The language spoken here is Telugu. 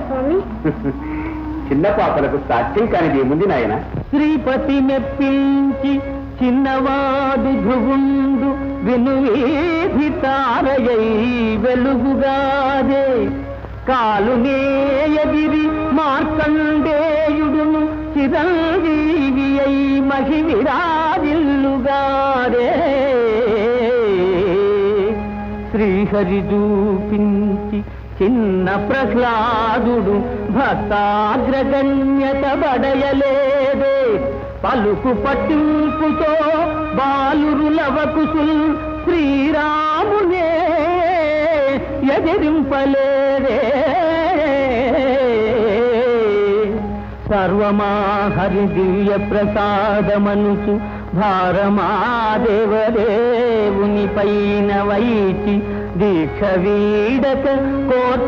స్వామి చిన్న పాపలకు సాధ్యం కానిది ఏముంది నాయన? శ్రీపతి మెప్పించి చిన్నవాడు ధ్రువుండు వినువీధి తారయై వెలుగుగాదే కాలునేయగిరి మార్కండేయుడును చిరంజీవి అయి మహివిరాజిల్లుగారే శ్రీహరి చూపించి చిన్న ప్రహ్లాదుడు భక్తాగ్రగణ్యత బడయలేదే పలుకు పట్టింపుతో బాలురులవకుసుల్ శ్రీరామునే ఎదిరింపలేదే సర్వమాహరి దివ్య ప్రసాదమనుచు భారమా దేవదేవుని పైన వైచి దీక్ష వీడక కోర్కె